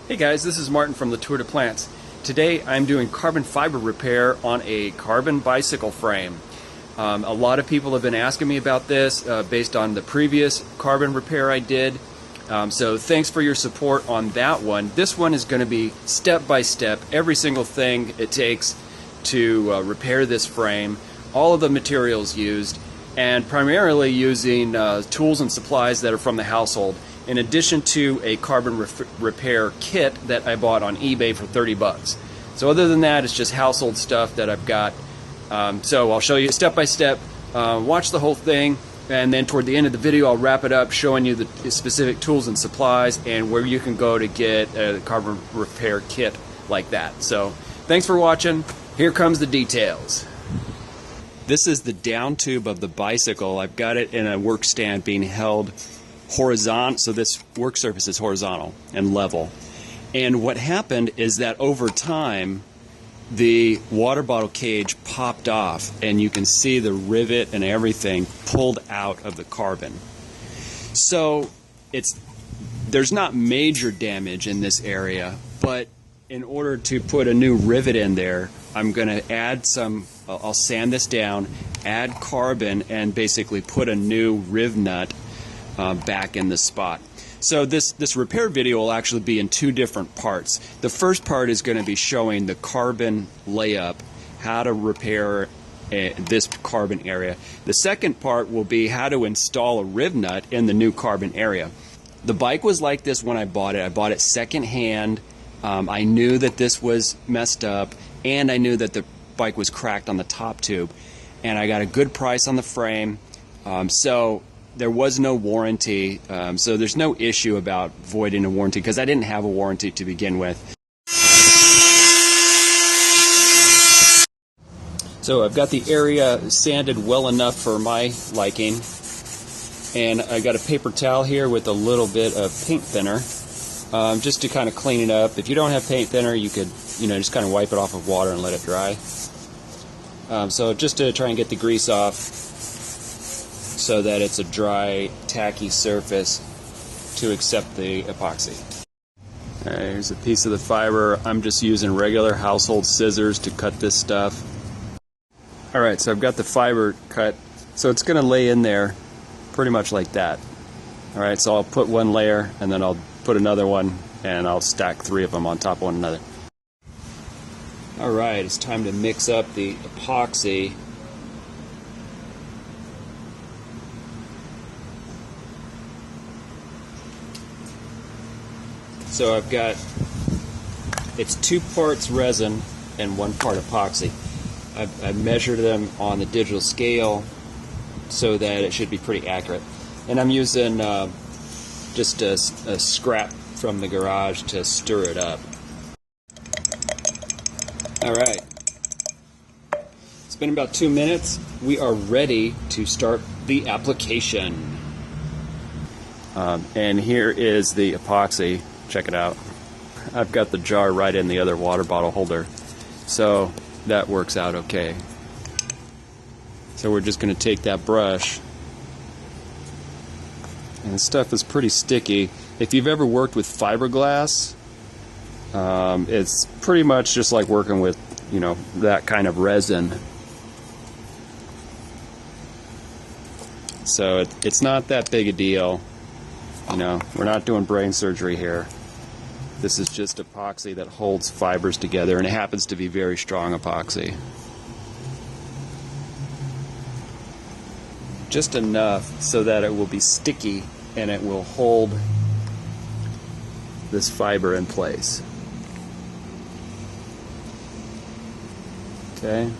Hey guys, this is Martin from the Tour de Plants. Today I'm doing carbon fiber repair on a carbon bicycle frame. A lot of people have been asking me about this based on the previous carbon repair I did. So thanks for your support on that one. This one is going to be step by step, every single thing it takes to repair this frame, all of the materials used, and primarily using tools and supplies that are from the household, in addition to a carbon repair kit that I bought on eBay for 30 bucks. So other than that, it's just household stuff that I've got. So I'll show you step by step, watch the whole thing, and then toward the end of the video I'll wrap it up showing you the specific tools and supplies and where you can go to get a carbon repair kit like that. So thanks for watching. Here comes the details. This is the down tube of the bicycle. I've got it in a work stand being held horizontal, so this work surface is horizontal and level. And what happened is that over time the water bottle cage popped off, and you can see the rivet and everything pulled out of the carbon. So there's not major damage in this area, but in order to put a new rivet in there, I'm going to add I'll sand this down, add carbon, and basically put a new riv nut back in the spot. So this repair video will actually be in two different parts. The first part is going to be showing the carbon layup, how to repair this carbon area. The second part will be how to install a riv nut in the new carbon area. The bike was like this when I bought it. I bought it secondhand. I knew that this was messed up, and I knew that the bike was cracked on the top tube, and I got a good price on the frame. So there was no warranty, so there's no issue about voiding a warranty because I didn't have a warranty to begin with. So I've got the area sanded well enough for my liking, and I got a paper towel here with a little bit of paint thinner just to kind of clean it up. If you don't have paint thinner, you could just kind of wipe it off with water and let it dry. So just to try and get the grease off, so that it's a dry, tacky surface to accept the epoxy. Here's a piece of the fiber. I'm just using regular household scissors to cut this stuff. Alright, so I've got the fiber cut, so it's going to lay in there pretty much like that. Alright, so I'll put one layer, and then I'll put another one, and I'll stack three of them on top of one another. Alright, it's time to mix up the epoxy. So I've got, it's 2 parts resin and 1 part epoxy. I've measured them on the digital scale so that it should be pretty accurate. And I'm using just a scrap from the garage to stir it up. Alright. It's been about 2 minutes. We are ready to start the application. And here is the epoxy. Check it out. I've got the jar right in the other water bottle holder, so that works out okay. So we're just going to take that brush, and the stuff is pretty sticky. If you've ever worked with fiberglass, it's pretty much just like working with that kind of resin. So it's not that big a deal. We're not doing brain surgery here. This is just epoxy that holds fibers together, and it happens to be very strong epoxy. Just enough so that it will be sticky and it will hold this fiber in place. Okay.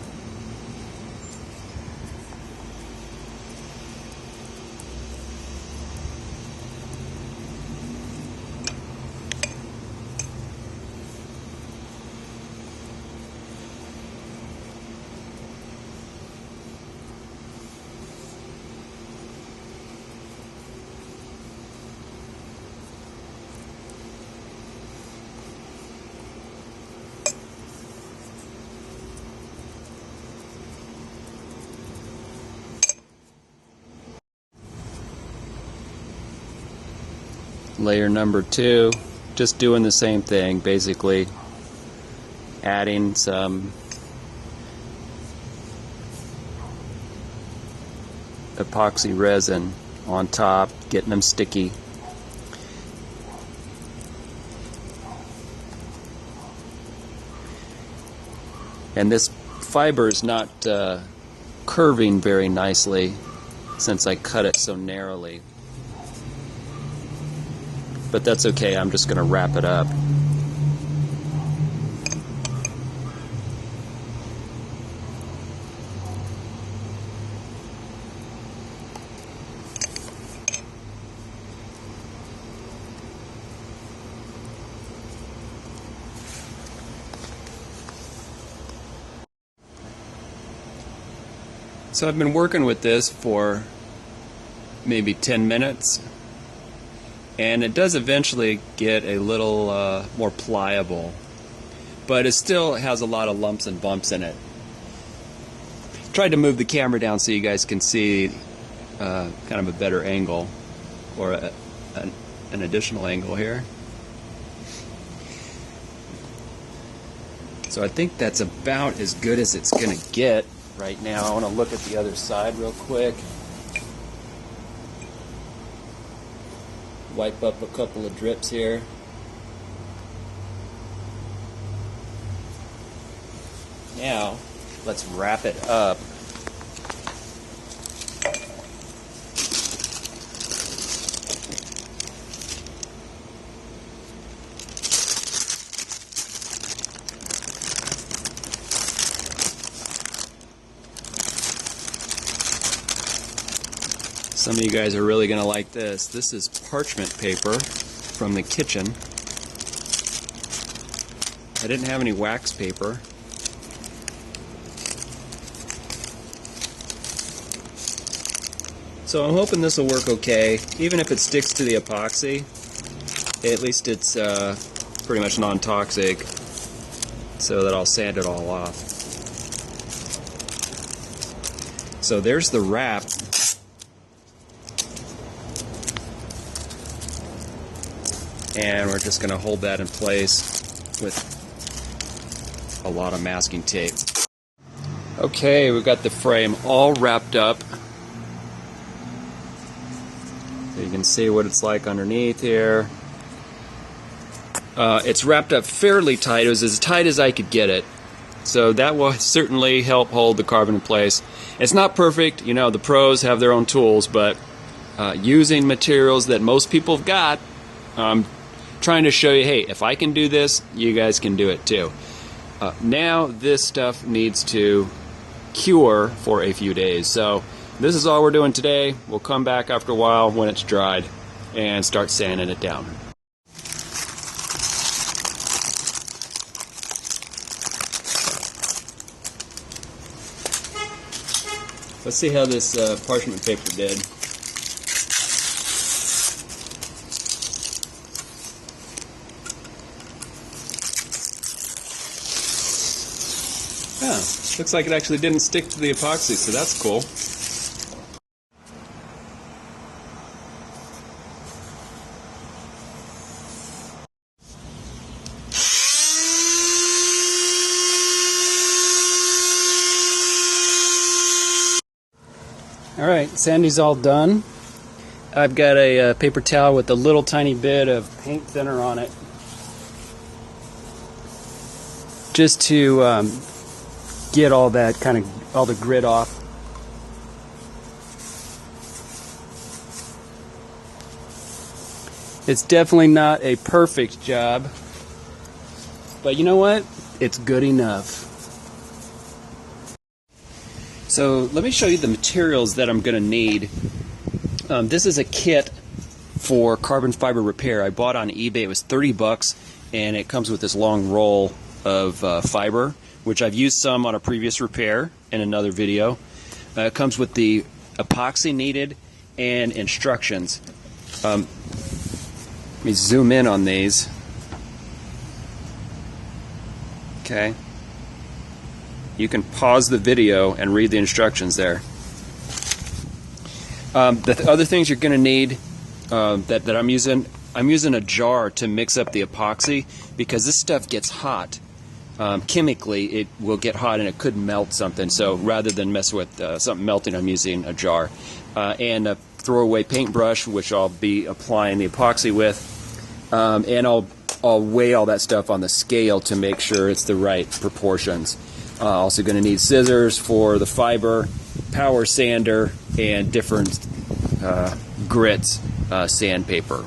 Layer number 2, just doing the same thing, basically adding some epoxy resin on top, getting them sticky. And this fiber is not curving very nicely since I cut it so narrowly. But that's okay, I'm just going to wrap it up. So I've been working with this for maybe 10 minutes, and it does eventually get a little more pliable, but it still has a lot of lumps and bumps in it. Tried to move the camera down so you guys can see kind of a better angle, or an additional angle here. So I think that's about as good as it's going to get right now. I want to look at the other side real quick. Wipe up a couple of drips here. Now, let's wrap it up. Some of you guys are really going to like this. This is parchment paper from the kitchen. I didn't have any wax paper. So I'm hoping this will work okay. Even if it sticks to the epoxy, at least it's pretty much non-toxic, so that I'll sand it all off. So there's the wrap. And we're just going to hold that in place with a lot of masking tape. Okay, we've got the frame all wrapped up. So you can see what it's like underneath here. It's wrapped up fairly tight. It was as tight as I could get it. So that will certainly help hold the carbon in place. It's not perfect, you know, the pros have their own tools, but using materials that most people have got, trying to show you, hey, if I can do this, you guys can do it too. Now this stuff needs to cure for a few days. So this is all we're doing today. We'll come back after a while when it's dried and start sanding it down. Let's see how this parchment paper did. Yeah, looks like it actually didn't stick to the epoxy, so that's cool. Alright, sanding's all done. I've got a paper towel with a little tiny bit of paint thinner on it, just to get all that all the grit off. It's definitely not a perfect job, but you know what? It's good enough. So let me show you the materials that I'm going to need. This is a kit for carbon fiber repair. I bought on eBay. It was 30 bucks, and it comes with this long roll of fiber, which I've used some on a previous repair in another video. It comes with the epoxy needed and instructions. Let me zoom in on these. Okay. You can pause the video and read the instructions there. The other things you're going to need that I'm using I'm using a jar to mix up the epoxy because this stuff gets hot. Chemically, it will get hot and it could melt something. So rather than mess with something melting, I'm using a jar. And a throwaway paintbrush, which I'll be applying the epoxy with. And I'll weigh all that stuff on the scale to make sure it's the right proportions. Also going to need scissors for the fiber, power sander, and different grits sandpaper.